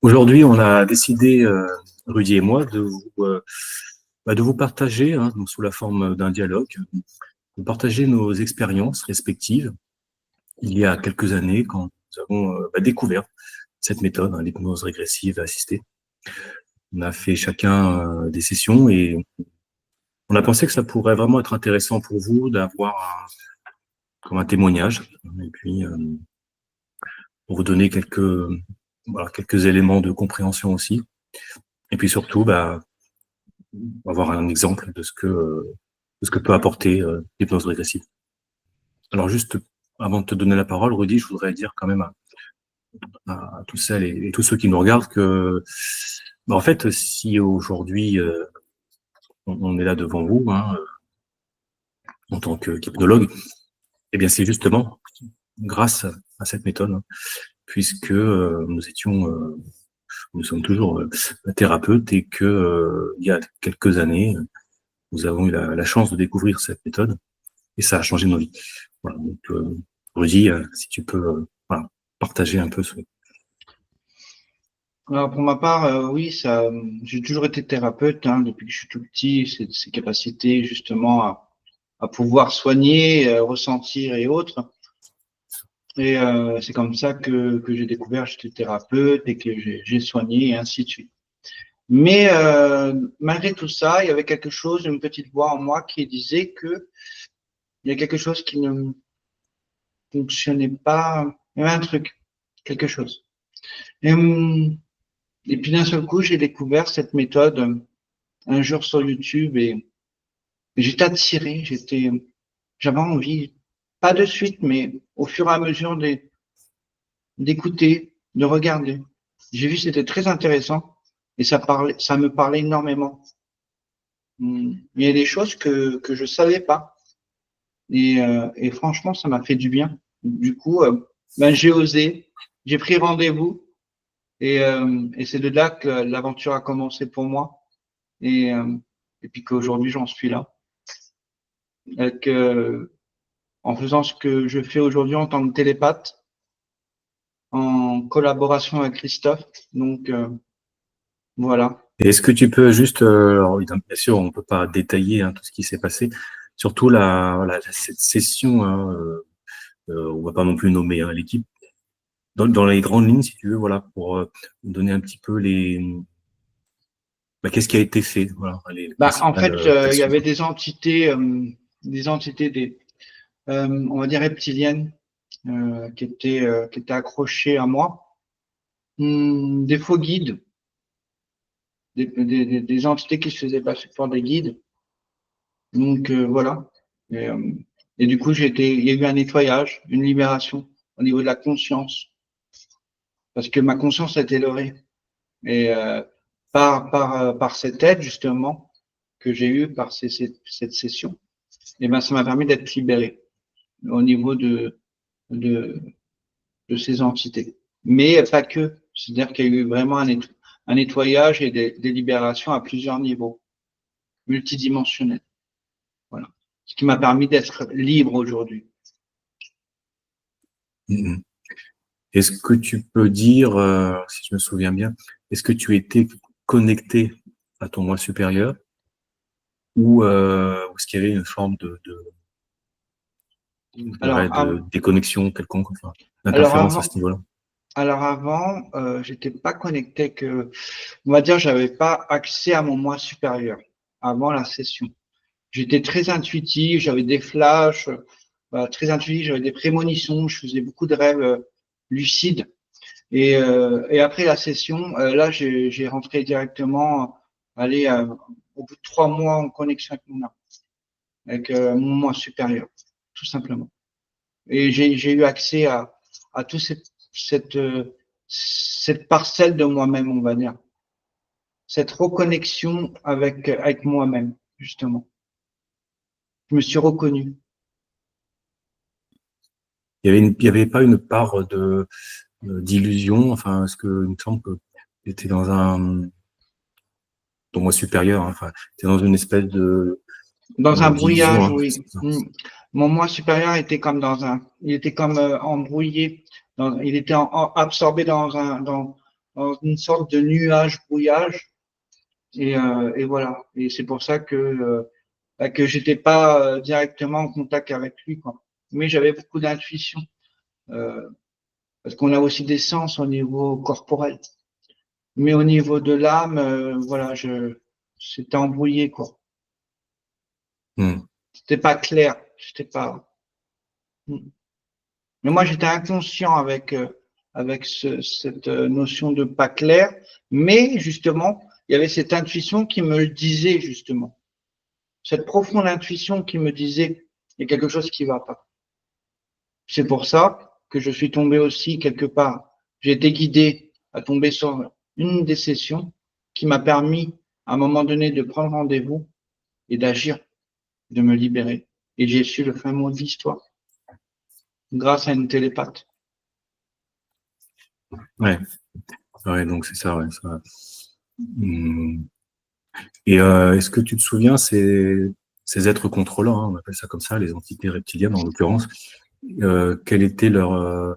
Aujourd'hui, on a décidé, Rudy et moi, de vous partager, hein, donc sous la forme d'un dialogue, de partager nos expériences respectives il y a quelques années quand nous avons découvert cette méthode, hein, l'hypnose régressive assistée. On a fait chacun des sessions et on a pensé que ça pourrait vraiment être intéressant pour vous d'avoir comme un témoignage et puis pour vous donner quelques éléments de compréhension aussi. Et puis surtout, avoir un exemple de ce que peut apporter l'hypnose régressive. Alors juste avant de te donner la parole, Rudy, je voudrais dire quand même à tous celles et tous ceux qui nous regardent que, en fait, si aujourd'hui on est là devant vous, hein, en tant qu'hypnologue, eh bien c'est justement grâce à cette méthode, hein, puisque nous sommes toujours thérapeutes et que il y a quelques années, nous avons eu la chance de découvrir cette méthode et ça a changé nos vies. Voilà, donc, Rudy, si tu peux voilà, partager un peu ce. Alors pour ma part, oui, j'ai toujours été thérapeute depuis que je suis tout petit. Ces capacités justement à pouvoir soigner, ressentir et autres. Et c'est comme ça que j'ai découvert que j'étais thérapeute et que j'ai soigné et ainsi de suite. Mais malgré tout ça, il y avait quelque chose, une petite voix en moi qui disait que il y a quelque chose qui ne fonctionnait pas. Il y avait un truc, quelque chose. Et, et puis d'un seul coup, j'ai découvert cette méthode un jour sur YouTube et j'étais attiré, j'avais envie, pas de suite, mais au fur et à mesure d'écouter, de regarder. J'ai vu que c'était très intéressant et ça me parlait énormément. Il y a des choses que je savais pas et franchement, ça m'a fait du bien. Du coup, j'ai osé, j'ai pris rendez-vous et c'est de là que l'aventure a commencé pour moi et, euh, et puis qu'aujourd'hui j'en suis là. Avec, en faisant ce que je fais aujourd'hui en tant que télépathe, en collaboration avec Christophe. Donc, voilà. Et est-ce que tu peux juste, alors, bien sûr, on ne peut pas détailler hein, tout ce qui s'est passé, surtout cette session, hein, on va pas non plus nommer hein, l'équipe, dans les grandes lignes, si tu veux, voilà, pour donner un petit peu qu'est-ce qui a été fait, voilà, les En principales fait, il y actions. avait des entités, on va dire reptiliennes, qui étaient accrochées à moi. Des faux guides, des entités qui se faisaient passer pour des guides. Donc, voilà. Et, euh, et du coup, il y a eu un nettoyage, une libération au niveau de la conscience. Parce que ma conscience a été leurrée. Et par cette aide, justement, que j'ai eue par cette session, et ben, ça m'a permis d'être libéré au niveau de, de ces entités. Mais pas que. C'est-à-dire qu'il y a eu vraiment un nettoyage et des libérations à plusieurs niveaux, multidimensionnels. Voilà. Ce qui m'a permis d'être libre aujourd'hui. Mhm. Est-ce que tu peux dire, si je me souviens bien, est-ce que tu étais connecté à ton moi supérieur ou est-ce qu'il y avait une forme je dirais, de déconnexion quelconque, enfin, d'interférence à ce niveau-là? Alors avant, j'étais pas connecté on va dire, j'avais pas accès à mon moi supérieur avant la session. J'étais très intuitif, j'avais des flashs, très intuitif, j'avais des prémonitions, je faisais beaucoup de rêves lucides. Et après la session, là, j'ai rentré directement, aller au bout de 3 mois en connexion avec mon âme, avec mon moi supérieur, tout simplement. Et j'ai eu accès à toute cette parcelle de moi-même, on va dire, cette reconnexion avec moi-même, justement. Je me suis reconnu. Il y avait pas une part d'illusion, enfin, est-ce que il me semble que tu étais ton moi supérieur, hein, enfin, tu es dans une espèce Dans un d'illusion, brouillage, hein. oui. Mon moi supérieur était comme il était comme embrouillé, il était absorbé dans dans une sorte de nuage, brouillage. Et voilà. Et c'est pour ça que j'étais pas directement en contact avec lui, quoi. Mais j'avais beaucoup d'intuition. Parce qu'on a aussi des sens au niveau corporel. Mais au niveau de l'âme, voilà, c'était embrouillé, quoi. Hmm. C'était pas clair. C'était pas. Mais moi, j'étais inconscient avec cette notion de pas clair. Mais justement, il y avait cette intuition qui me le disait, justement. Cette profonde intuition qui me disait, il y a quelque chose qui va pas. C'est pour ça que je suis tombé aussi quelque part. J'ai été guidé à tomber sur une des sessions qui m'a permis, à un moment donné, de prendre rendez-vous et d'agir, de me libérer. Et j'ai su le fin mot de l'histoire grâce à une télépathe. Ouais, ouais, donc c'est ça, ouais, ça. Hmm. Et est-ce que tu te souviens, ces êtres contrôlants, hein, on appelle ça comme ça, les entités reptiliennes en l'occurrence, quelle était la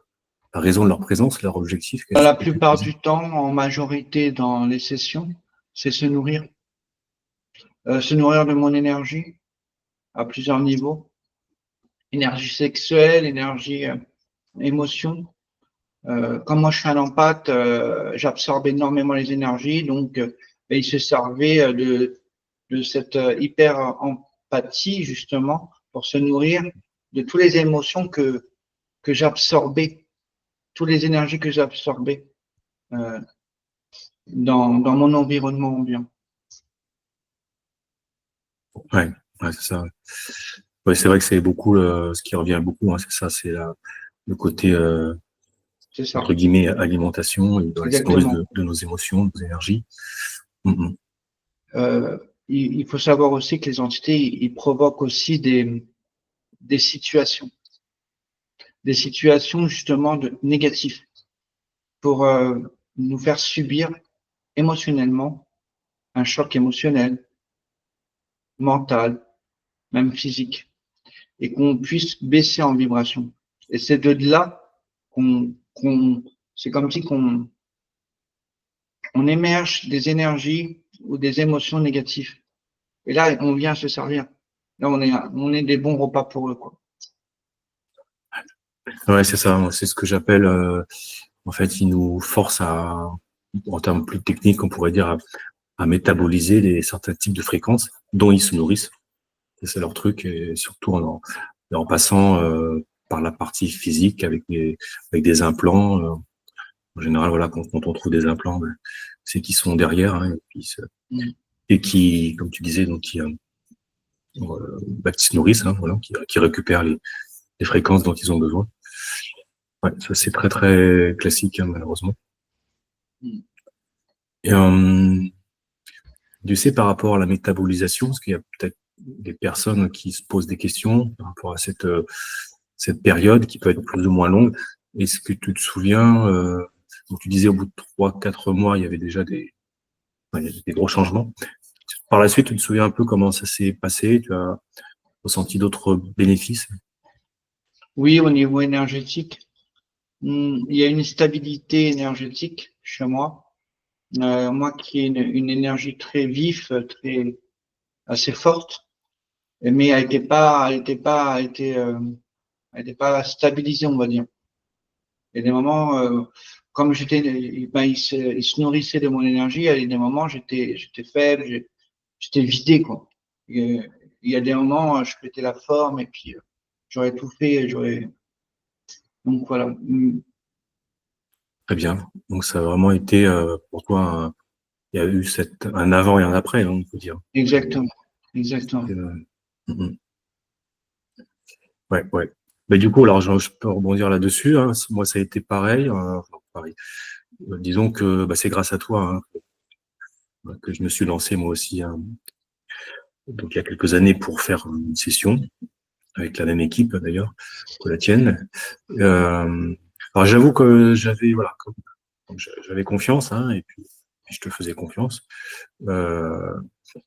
raison de leur présence, leur objectif? Dans Qu'est-ce la que tu plupart faisais? du temps, en majorité dans les sessions, c'est se nourrir de mon énergie à plusieurs niveaux, énergie sexuelle, énergie émotion. Comme moi je suis un empathie, j'absorbe énormément les énergies, donc il se servait de cette hyper empathie justement pour se nourrir de toutes les émotions que j'absorbais, toutes les énergies que j'absorbais euh, dans mon environnement ambiant. Ouais, ouais, c'est ça. Ouais, ouais, c'est vrai que c'est beaucoup ce qui revient beaucoup, hein, c'est ça, c'est le côté C'est ça, entre guillemets alimentation, ils se nourrissent exactement. de nos émotions, de nos énergies. Mm, Euh, il faut savoir aussi que les entités, ils provoquent aussi des situations justement négatives pour nous faire subir émotionnellement un choc émotionnel, mental, même physique, et qu'on puisse baisser en vibration. Et c'est de là c'est comme si on émerge des énergies ou des émotions négatives. Et là, on vient se servir. Là, on est des bons repas pour eux, quoi. ouais, c'est ça. Moi, c'est ce que j'appelle, en fait, ils nous forcent en termes plus techniques, on pourrait dire, à métaboliser certains types de fréquences dont ils se nourrissent. C'est leur truc, et surtout en passant par la partie physique avec des implants. En général, voilà, quand on trouve des implants, ben, c'est qu'ils sont derrière, hein, Mm. et qui, comme tu disais, donc qui se nourrissent, hein, voilà, qui récupèrent les fréquences dont ils ont besoin. Ouais, ça c'est très très classique, hein, malheureusement. Mm. Et tu sais, par rapport à la métabolisation, parce qu'il y a peut-être des personnes qui se posent des questions par rapport à cette période qui peut être plus ou moins longue. Est-ce que tu te souviens, donc tu disais au bout de 3, 4 mois, il y avait déjà il y avait des gros changements. Par la suite, tu te souviens un peu comment ça s'est passé? Tu as ressenti d'autres bénéfices? Oui, au niveau énergétique, il y a une stabilité énergétique chez moi. Moi qui ai une énergie très vive, très assez forte, mais elle était pas stabilisée, on va dire. Il y a des moments, comme il se nourrissait de mon énergie. Il y a des moments, j'étais faible, j'étais vidé, quoi. Il y a des moments, je pétais la forme et puis j'aurais tout fait, donc voilà. Très bien. Donc ça a vraiment été pour toi, il y a eu un avant et un après, hein, on peut dire. Exactement, exactement. Mm, ouais, ouais. Mais du coup, alors je peux rebondir là-dessus, hein. Moi, ça a été pareil. Enfin, pareil. Disons que bah, c'est grâce à toi, hein, que je me suis lancé moi aussi, hein, donc il y a quelques années pour faire une session avec la même équipe d'ailleurs que la tienne. Alors j'avoue que j'avais confiance, hein, et puis je te faisais confiance. Euh,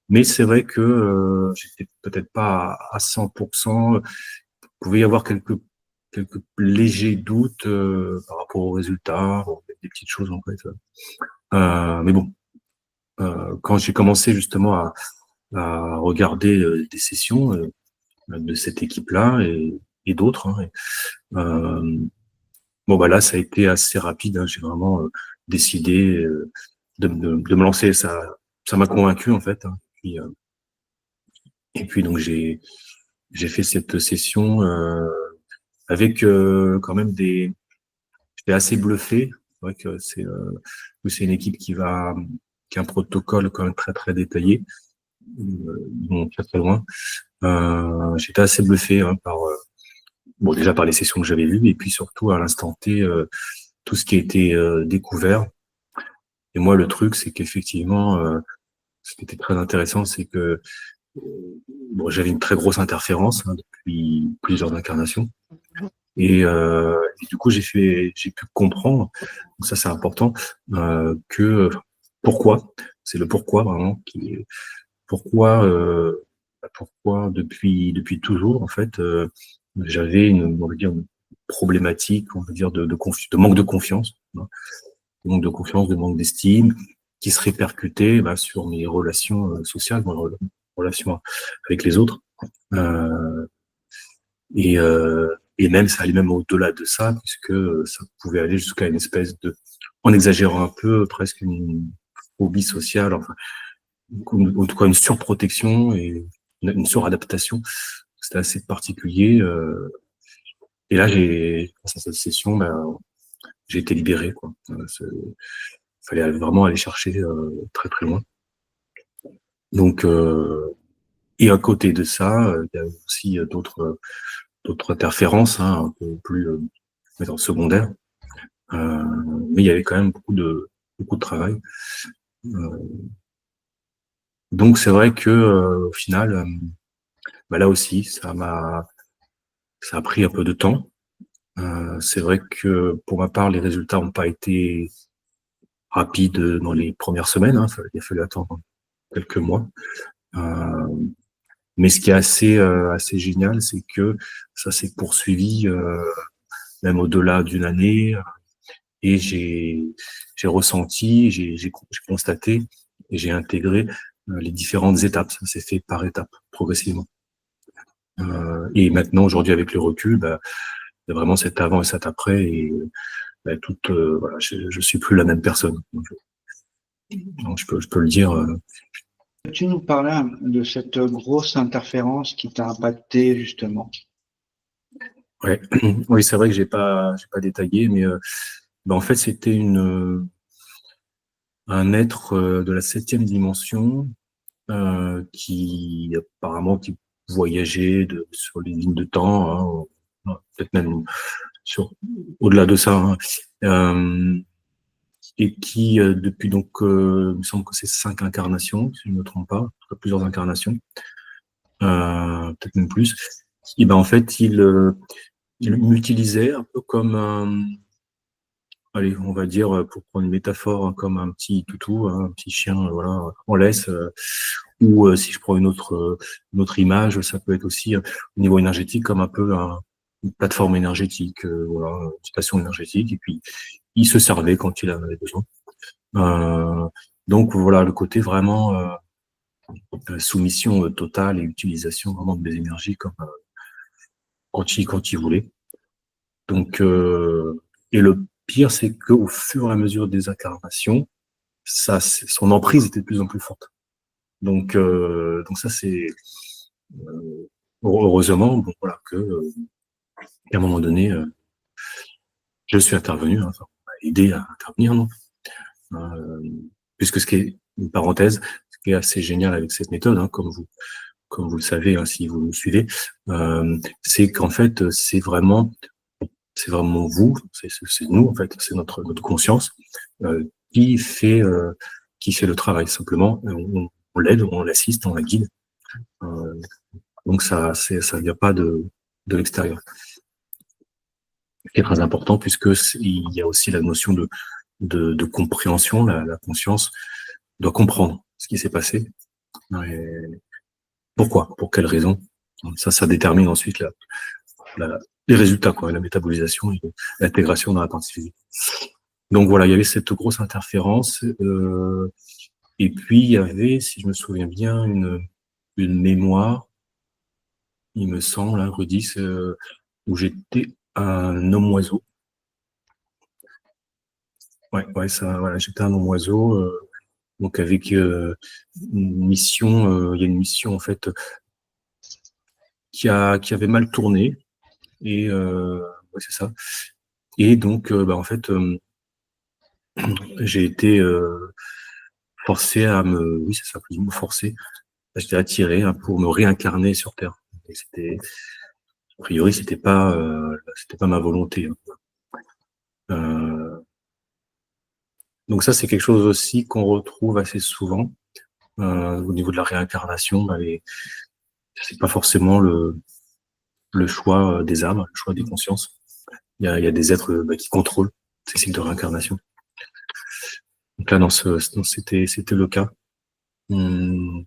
mais c'est vrai que j'étais peut-être pas à 100%. Il pouvait y avoir quelques légers doutes par rapport aux résultats, bon, des petites choses en fait. Mais bon, quand j'ai commencé justement à regarder des sessions de cette équipe-là et d'autres, hein, bon bah là ça a été assez rapide, hein, j'ai vraiment décidé de me lancer, ça m'a convaincu en fait, hein. Et puis donc j'ai fait cette session avec quand même j'étais assez bluffé. C'est vrai que c'est une équipe qui a un protocole quand même très très détaillé, bon, très très loin. J'étais assez bluffé, hein, bon déjà par les sessions que j'avais vues et puis surtout à l'instant T tout ce qui a été découvert. Et moi le truc c'est qu'effectivement ce qui était très intéressant c'est que bon, j'avais une très grosse interférence, hein, depuis plusieurs incarnations. Et du coup, j'ai pu comprendre, donc ça c'est important, que pourquoi, c'est le pourquoi vraiment, pourquoi depuis toujours en fait, j'avais on va dire, une problématique, on va dire de manque de confiance, hein, de manque de confiance, de manque d'estime, qui se répercutait sur mes relations sociales, mes relations avec les autres. Euh, et même, ça allait même au-delà de ça, puisque ça pouvait aller jusqu'à une espèce en exagérant un peu, presque une phobie sociale, enfin, en tout cas une surprotection et une suradaptation. C'était assez particulier. Et là, grâce à cette session, j'ai été libéré, quoi. Fallait vraiment aller chercher très très loin. Donc, et à côté de ça, il y a aussi d'autres interférences, hein, un peu plus secondaires. Mais il y avait quand même beaucoup de travail. Donc c'est vrai que au final, là aussi, ça a pris un peu de temps. C'est vrai que pour ma part, les résultats n'ont pas été rapides dans les premières semaines, hein, il a fallu attendre quelques mois. Mais ce qui est assez génial, c'est que ça s'est poursuivi même au-delà d'une année. Et j'ai ressenti, j'ai constaté et j'ai intégré les différentes étapes. Ça s'est fait par étapes, progressivement. Et maintenant, aujourd'hui, avec le recul, il y a vraiment cet avant et cet après. Et voilà, je suis plus la même personne. Donc, je peux le dire. Tu nous parlais de cette grosse interférence qui t'a impacté justement. Ouais. Oui, c'est vrai que j'ai pas détaillé, mais en fait, c'était un être de la 7e dimension qui apparemment qui voyageait sur les lignes de temps, hein, peut-être même au-delà de ça, hein, et qui depuis donc il me semble que c'est 5 incarnations, si je ne me trompe pas, plusieurs incarnations, peut-être même plus. Et en fait, il m'utilisait un peu comme allez, on va dire, pour prendre une métaphore, hein, comme un petit toutou, hein, un petit chien, voilà, en laisse. Ou si je prends une autre image, ça peut être aussi au niveau énergétique comme un peu une plateforme énergétique, voilà, une station énergétique. Et puis il se servait quand il en avait besoin. Donc voilà, le côté vraiment soumission totale et utilisation vraiment des énergies comme quand il voulait. Donc et le pire, c'est qu'au fur et à mesure des incarnations, son emprise était de plus en plus forte. Donc ça c'est heureusement, bon, voilà, qu'à un moment donné, je suis intervenu, hein, enfin, on m'a aidé à intervenir, non, puisque ce qui est une parenthèse, ce qui est assez génial avec cette méthode, hein, comme vous le savez, hein, si vous me suivez, c'est qu'en fait, c'est vraiment vous, c'est nous en fait, c'est notre conscience qui fait le travail. Simplement, on l'aide, on l'assiste, on la guide. Donc ça vient pas de l'extérieur. Ce qui est très important puisque il y a aussi la notion de compréhension. La conscience doit comprendre ce qui s'est passé. Et pourquoi, pour quelles raisons. Ça détermine ensuite les résultats, quoi, la métabolisation et l'intégration dans la partie physique. Donc voilà, il y avait cette grosse interférence. Et puis, il y avait, si je me souviens bien, une mémoire, il me semble, hein, Rudy, où j'étais un homme-oiseau. Ouais, ça, voilà, j'étais un homme-oiseau. Donc avec une mission, il y a une mission en fait qui avait mal tourné. Et ouais, c'est ça. Et donc, en fait, j'ai été forcé à me, oui, c'est ça, plus ou moins forcé. J'étais attiré, hein, pour me réincarner sur Terre. Et a priori, c'était pas ma volonté, hein. Euh, donc ça, c'est quelque chose aussi qu'on retrouve assez souvent au niveau de la réincarnation. C'est pas forcément le choix des âmes, le choix des consciences. Il y a des êtres qui contrôlent ces cycles de réincarnation. Donc là, c'était le cas. Hum,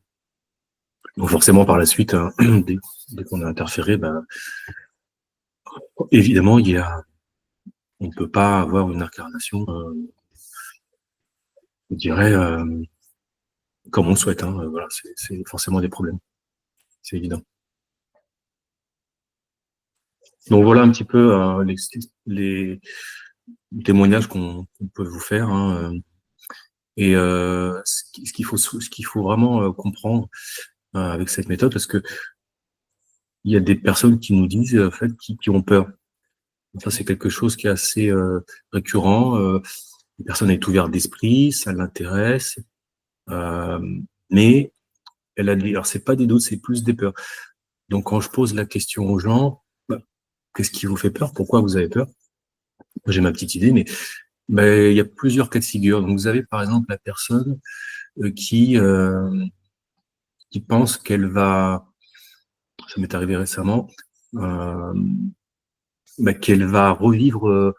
Donc forcément, par la suite, hein, dès qu'on a interféré, évidemment, on ne peut pas avoir une incarnation, je dirais, comme on le souhaite, hein. Voilà, c'est forcément des problèmes, c'est évident. Donc voilà un petit peu les témoignages qu'on peut vous faire, hein. Et ce qu'il faut vraiment comprendre avec cette méthode, parce que il y a des personnes qui nous disent, en fait, qui ont peur. Ça, c'est quelque chose qui est assez récurrent. La personne est ouverte d'esprit, ça l'intéresse, euh, mais elle a alors c'est pas des doutes, c'est plus des peurs. Donc quand je pose la question aux gens, qu'est-ce qui vous fait peur? Pourquoi vous avez peur? J'ai ma petite idée, mais il y a plusieurs cas de figure. Donc vous avez par exemple la personne euh, qui euh, qui pense qu'elle va, ça m'est arrivé récemment, euh, qu'elle va revivre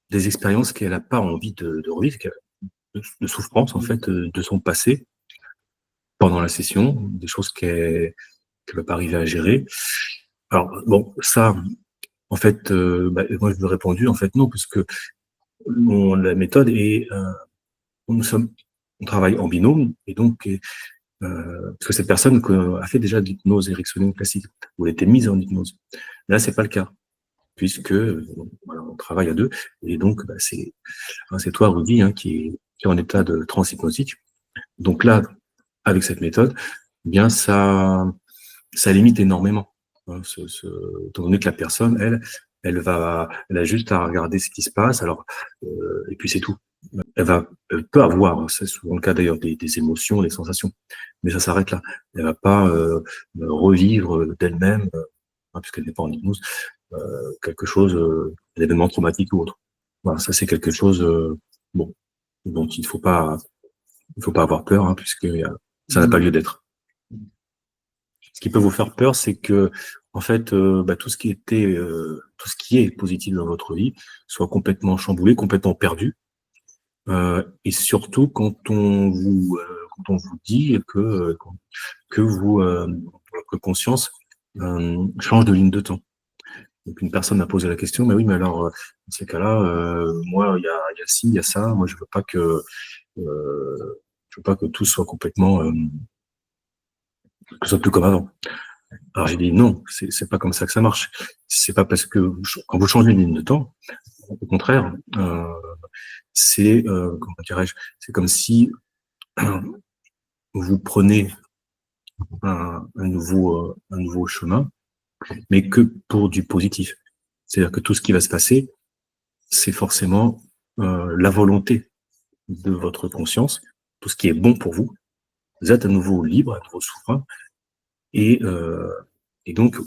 des expériences qu'elle n'a pas envie de revivre, de souffrance en fait de son passé pendant la session, des choses qu'elle ne va pas arriver à gérer. Alors bon, ça, en fait, moi je lui ai répondu en fait non, puisque la méthode est, nous sommes, on travaille en binôme et donc parce que cette personne a fait déjà de l'hypnose ericksonienne classique, où elle était mise en hypnose. Là, c'est pas le cas, puisque voilà, on travaille à deux et donc c'est toi Rudy, hein, qui est en état de transe hypnotique. Donc là, avec cette méthode, eh bien ça limite énormément, hein, étant donné que la personne, elle a juste à regarder ce qui se passe, alors et puis c'est tout. Elle peut avoir, c'est souvent le cas d'ailleurs, des émotions, des sensations, mais ça s'arrête là. Elle va pas revivre d'elle-même, puisqu'elle n'est pas en hypnose, quelque chose, un événement traumatique ou autre. Voilà, ça c'est quelque chose, bon, dont il faut pas avoir peur, hein, puisque ça n'a pas lieu d'être. Ce qui peut vous faire peur, c'est que, en fait, tout ce qui est positif dans votre vie soit complètement chamboulé, complètement perdu. Et surtout quand on vous dit que votre conscience change de ligne de temps. Donc une personne m'a posé la question, mais oui, mais alors dans ces cas-là, moi il y a ci, il y a ça, moi je veux pas que tout soit complètement que ce soit plus comme avant. Alors j'ai dit non, c'est pas comme ça que ça marche. C'est pas parce que quand vous changez de ligne de temps, au contraire, comment dirais-je, c'est comme si vous prenez un nouveau chemin, mais que pour du positif. C'est-à-dire que tout ce qui va se passer, c'est forcément la volonté de votre conscience, tout ce qui est bon pour vous. Vous êtes à nouveau libre, à nouveau souverain, et, euh, et donc,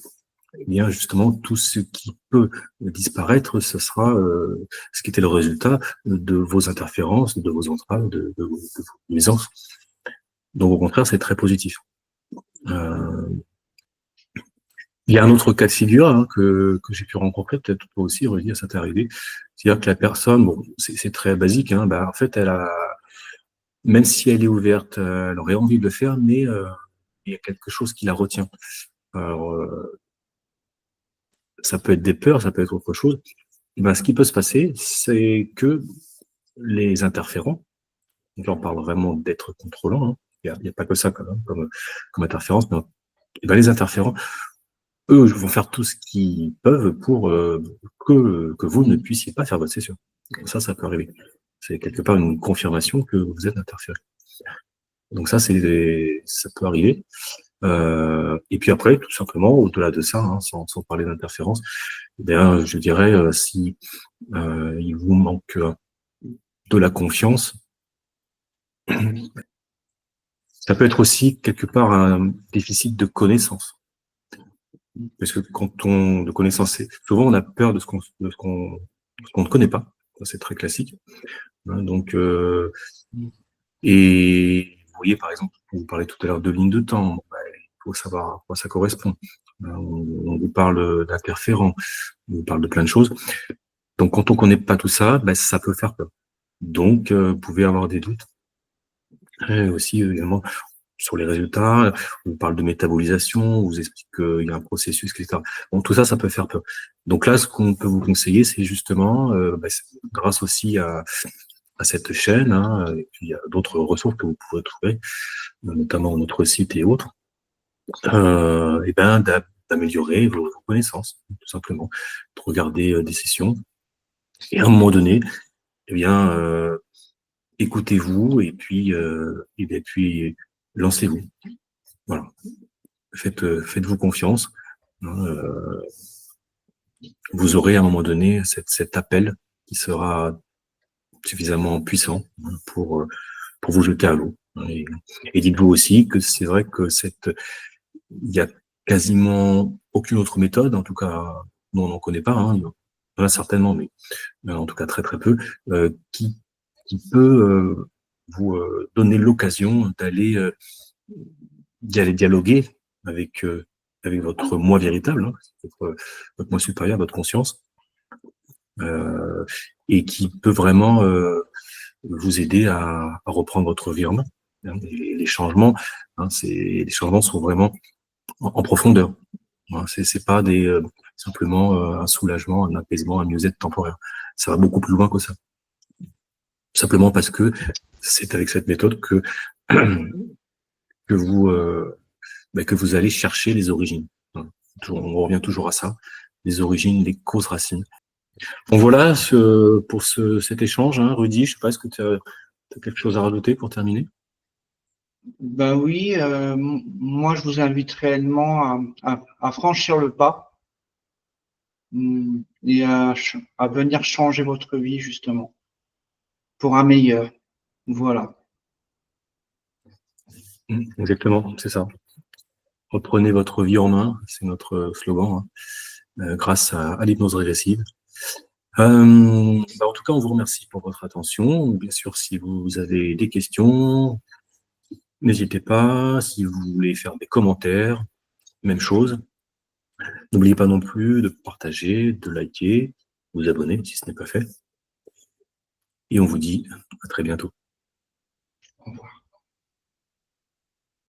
eh bien justement, tout ce qui peut disparaître, ce sera ce qui était le résultat de vos interférences, de vos entraves, de vos nuisances. Donc au contraire, c'est très positif. Euh, Il y a un autre cas de figure, hein, que j'ai pu rencontrer, peut-être toi aussi, Rudy, ça t'est arrivé. C'est-à-dire que la personne, bon, c'est très basique, hein, en fait, même si elle est ouverte, elle aurait envie de le faire, mais il y a quelque chose qui la retient. Alors, ça peut être des peurs, ça peut être autre chose. Ce qui peut se passer, c'est que les interférents. Donc là, on parle vraiment d'être contrôlant, hein. Il n'y a pas que ça quand même, comme interférence, mais et ben, les interférents, eux, vont faire tout ce qu'ils peuvent pour que vous ne puissiez pas faire votre session. Ça peut arriver. C'est quelque part une confirmation que vous êtes interféré. Donc ça peut arriver. Et puis après, tout simplement, au-delà de ça, hein, sans parler d'interférence, eh bien, je dirais, si il vous manque de la confiance, ça peut être aussi quelque part un déficit de connaissance. Parce que de connaissance, souvent on a peur de ce qu'on ne connaît pas. C'est très classique. Hein, donc, et vous voyez, par exemple, vous parlez tout à l'heure de ligne de temps. Il faut savoir à quoi ça correspond. On vous parle d'interférents, on vous parle de plein de choses. Donc, quand on connaît pas tout ça, ça peut faire peur. Donc, vous pouvez avoir des doutes. Et aussi, également, sur les résultats, on vous parle de métabolisation, on vous explique qu'il y a un processus, etc. Bon, tout ça, ça peut faire peur. Donc là, ce qu'on peut vous conseiller, c'est justement, grâce aussi à cette chaîne, hein, et puis il y a d'autres ressources que vous pouvez trouver, notamment notre site et autres, et ben d'améliorer vos connaissances, tout simplement, de regarder des sessions, et à un moment donné, eh bien, écoutez-vous, et puis lancez-vous. Voilà. Faites-vous confiance. Vous aurez à un moment donné cet appel qui sera suffisamment puissant pour vous jeter à l'eau. Et dites-vous aussi que c'est vrai que il y a quasiment aucune autre méthode, en tout cas, nous on n'en connaît pas, hein, il y en a certainement, mais en tout cas très très peu, qui peut vous donner l'occasion d'aller dialoguer avec votre moi véritable, hein, votre moi supérieur, votre conscience, et qui peut vraiment vous aider à reprendre votre vie en main. Les changements, hein, les changements sont vraiment en profondeur. Hein, c'est pas simplement un soulagement, un apaisement, un mieux-être temporaire. Ça va beaucoup plus loin que ça. Simplement parce que c'est avec cette méthode que que vous allez chercher les origines. On revient toujours à ça, les origines, les causes racines. Bon voilà pour cet échange, hein, Rudy. Je sais pas, est-ce que tu as quelque chose à rajouter pour terminer? Ben oui, moi je vous invite réellement à franchir le pas et à venir changer votre vie justement pour un meilleur. Voilà. Exactement, c'est ça. Reprenez votre vie en main, c'est notre slogan, hein, grâce à l'hypnose régressive. En tout cas, on vous remercie pour votre attention. Bien sûr, si vous avez des questions, n'hésitez pas. Si vous voulez faire des commentaires, même chose. N'oubliez pas non plus de partager, de liker, vous abonner si ce n'est pas fait. Et on vous dit à très bientôt. Au revoir.